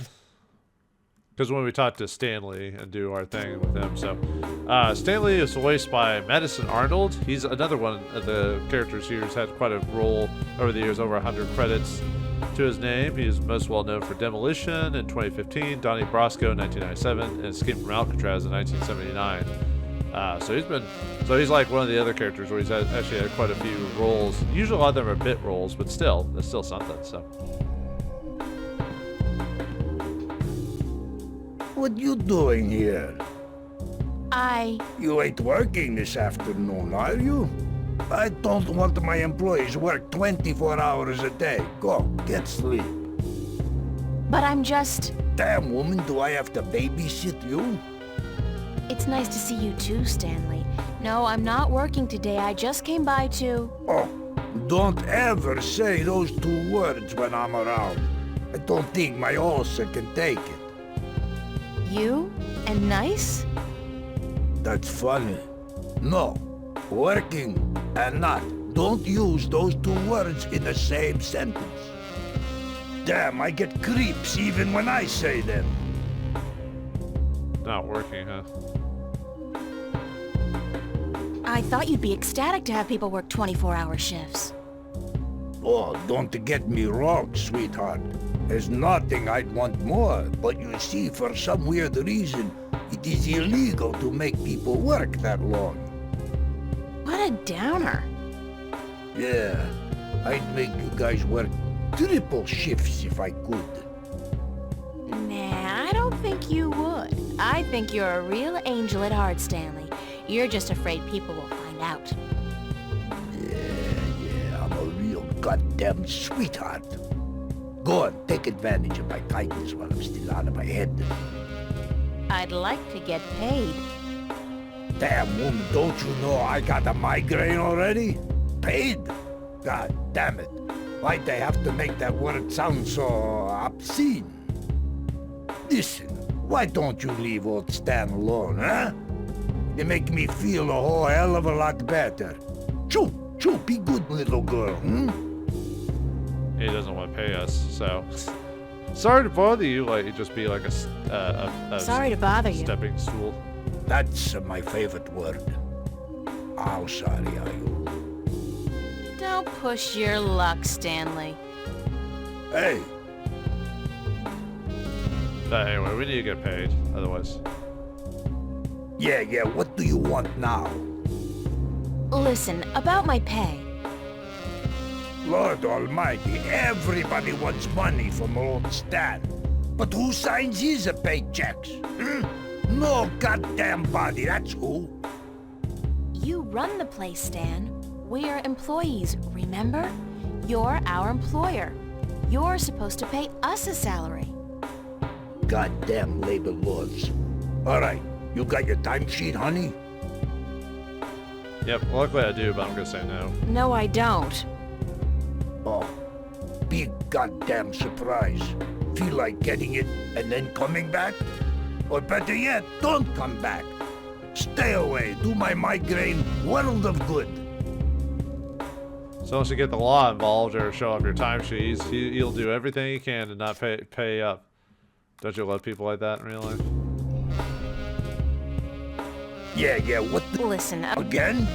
Because when we talk to Stanley and do our thing with him, so... Stanley is voiced by Madison Arnold. He's another one of the characters here who's had quite a role over the years, over 100 credits to his name. He is most well known for Demolition in 2015, Donnie Brasco in 1997, and Escape from Alcatraz in 1979. So he's like one of the other characters where he's actually had quite a few roles. Usually a lot of them are bit roles, but still, there's still something, so.
What you doing here?
You
ain't working this afternoon, are you? I don't want my employees work 24 hours a day. Go, get sleep.
But I'm just...
Damn, woman, do I have to babysit you?
It's nice to see you too, Stanley. No, I'm not working today. I just came by to...
Oh, don't ever say those two words when I'm around. I don't think my ulcer can take it.
You? And nice?
That's funny. No, working and not. Don't use those two words in the same sentence. Damn, I get creeps even when I say them.
Not working, huh?
I thought you'd be ecstatic to have people work 24-hour shifts.
Oh, don't get me wrong, sweetheart. There's nothing I'd want more, but you see, for some weird reason, it is illegal to make people work that long.
What a downer.
Yeah, I'd make you guys work triple shifts if I could.
Nah. think you would. I think you're a real angel at heart, Stanley. You're just afraid people will find out.
Yeah, I'm a real goddamn sweetheart. Go on, take advantage of my kindness while I'm still out of my head.
I'd like to get paid.
Damn woman, don't you know I got a migraine already? Paid? God damn it. Why'd they have to make that word sound so obscene? Listen, why don't you leave old Stan alone, huh? You make me feel a whole hell of a lot better. Choo, be good little girl,
He doesn't want to pay us, so... Sorry to bother you, like, it'd just be like a
Sorry to bother you.
stepping stool.
That's my favorite word. How sorry are you?
Don't push your luck, Stanley.
Hey,
But anyway, we need to get paid, otherwise...
yeah, what do you want now?
Listen, about my pay.
Lord Almighty, everybody wants money from old Stan. But who signs his paychecks? No goddamn body, that's who.
You run the place, Stan. We're employees, remember? You're our employer. You're supposed to pay us a salary.
Goddamn labor laws. All right, you got your timesheet, honey?
Yep, luckily I do, but I'm gonna say no.
No, I don't.
Oh, big goddamn surprise. Feel like getting it and then coming back? Or better yet, don't come back. Stay away, do my migraine world of good.
So once you get the law involved or show up your timesheets, he'll do everything he can to not pay up. Don't you love people like that in real life?
Yeah, what the...
Listen,
Again?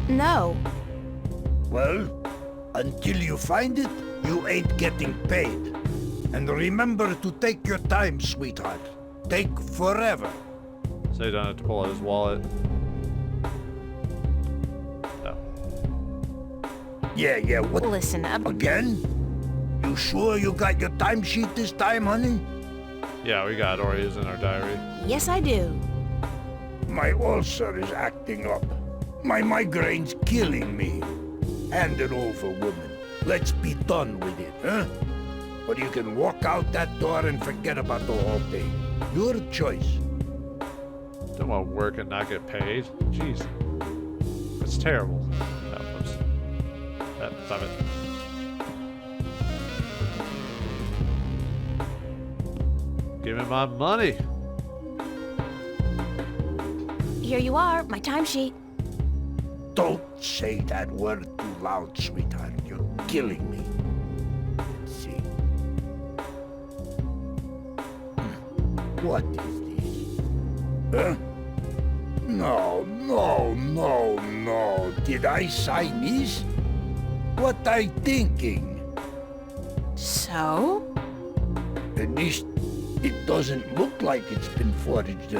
no.
Well, until you find it, you ain't getting paid. And remember to take your time, sweetheart. Take forever.
So you don't have to pull out his wallet. No.
Yeah, what...
Listen,
Again? You sure you got your timesheet this time, honey?
Yeah, we got Oreos in our diary.
yes, I do.
My ulcer is acting up. My migraine's killing me. Hand it over, woman. Let's be done with it, huh? Or you can walk out that door and forget about the whole thing. Your choice.
Don't want to work and not get paid. Jeez. It's terrible. No, oops. Stop it. Give me my money.
Here you are, my timesheet.
Don't say that word too loud, sweetheart. You're killing me. Let's see. What is this? Huh? No. Did I sign this? What I thinking?
So?
At least it doesn't look like it's been forged.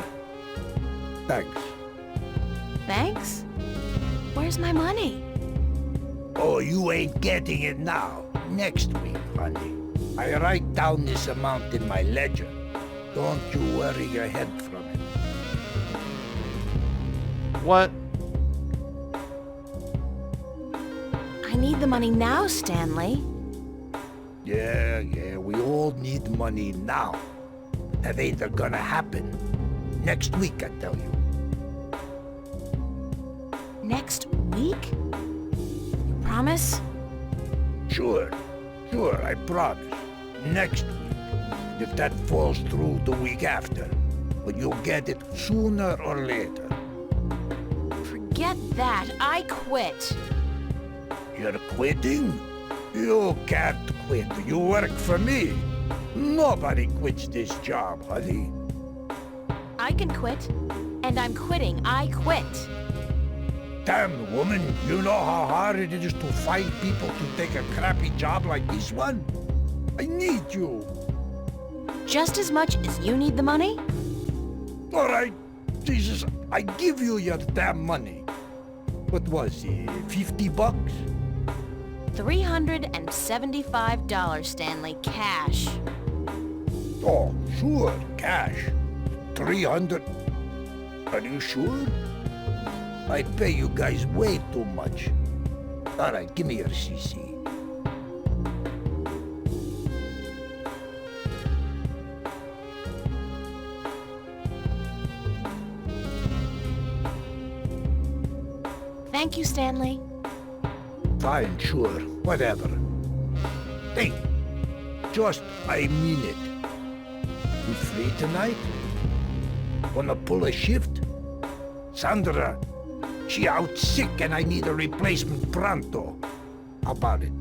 Thanks.
Thanks? Where's my money?
Oh, you ain't getting it now. Next week, honey. I write down this amount in my ledger. Don't you worry your head from it.
What?
I need the money now, Stanley.
Yeah, we all need money now. That ain't gonna happen. Next week, I tell you.
Next week? You promise?
Sure, I promise. Next week. And if that falls through, the week after. But you'll get it sooner or later.
Forget that. I quit.
You're quitting? You can't quit. You work for me. Nobody quits this job, honey.
I can quit. And I'm quitting. I quit.
Damn, woman, you know how hard it is to find people to take a crappy job like this one? I need you.
Just as much as you need the money?
All right, Jesus, I give you your damn money. What was it, $50?
$375, Stanley, cash.
Oh, sure, cash. 300. Are you sure? I pay you guys way too much. Alright, give me your CC.
Thank you, Stanley.
Fine, sure, whatever. Hey, just, I mean it. You free tonight? Wanna pull a shift? Sandra, she out sick and I need a replacement pronto. How about it?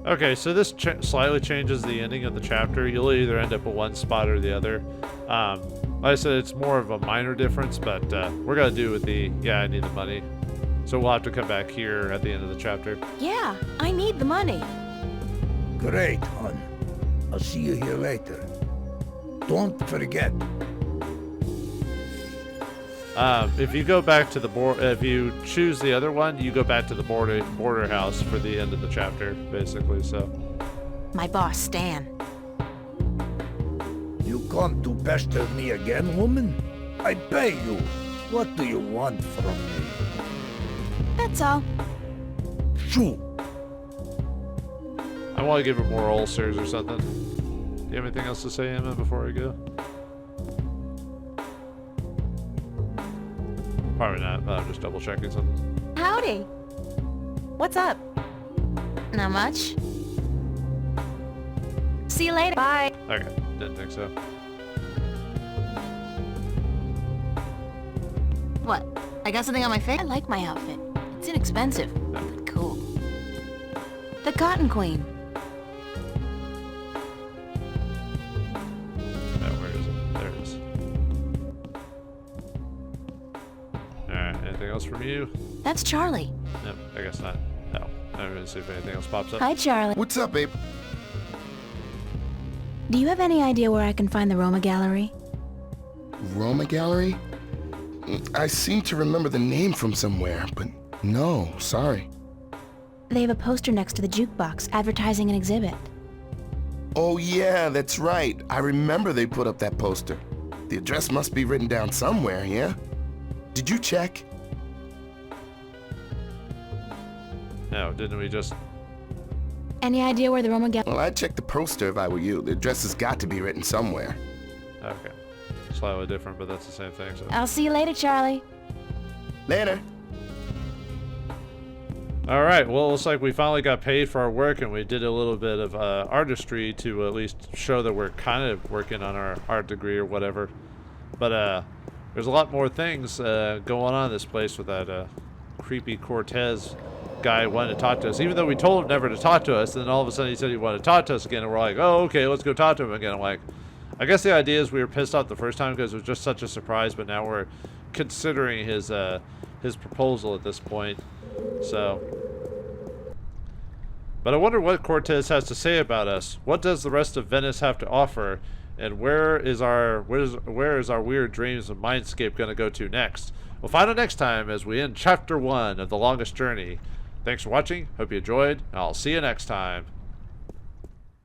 Okay, so this slightly changes the ending of the chapter. You'll either end up at one spot or the other. Like I said, it's more of a minor difference, but we're gonna do with the, yeah, I need the money. So we'll have to come back here at the end of the chapter.
Yeah, I need the money.
Great, hon. I'll see you here later. Don't forget.
If you go back to the if you choose the other one, you go back to the border house for the end of the chapter, basically. So.
My boss, Stan.
You come to pester me again, woman? I pay you. What do you want from me?
That's all.
Shoot.
I want to give her more ulcers or something. Do you have anything else to say, Emma, before I go? Probably not, but I'm just double checking something.
Howdy.
What's up?
Not much. See you later.
Bye.
Okay, didn't think so.
What? I got something on my face? I like my outfit. It's inexpensive, but cool. The Cotton Queen.
Where is it? There it is. Alright, anything else from you?
That's Charlie.
Nope, I guess not. No. I'm gonna see if anything else pops up.
Hi, Charlie.
What's up, babe?
Do you have any idea where I can find the Roma Gallery?
Roma Gallery? I seem to remember the name from somewhere, but no, sorry.
They have a poster next to the jukebox advertising an exhibit.
Oh yeah, that's right. I remember they put up that poster. The address must be written down somewhere, yeah? Did you check?
No, didn't we just...
Any idea where the Roma Gallery...
Well, I'd check the poster if I were you. The address has got to be written somewhere.
Okay. Slightly different, but that's the same thing, so...
I'll see you later, Charlie.
Later.
Alright, well, it looks like we finally got paid for our work, and we did a little bit of artistry to at least show that we're kind of working on our art degree or whatever. But there's a lot more things going on in this place with that creepy Cortez guy wanting to talk to us. Even though we told him never to talk to us, then all of a sudden he said he wanted to talk to us again, and we're like, oh, okay, let's go talk to him again. I'm like, I guess the idea is we were pissed off the first time because it was just such a surprise, but now we're considering his proposal at this point. So, but I wonder what Cortez has to say about us. What does the rest of Venice have to offer, and where is our weird dreams of Mindscape going to go to next? We'll find out next time as we end Chapter 1 of The Longest Journey. Thanks for watching. Hope you enjoyed. I'll see you next time.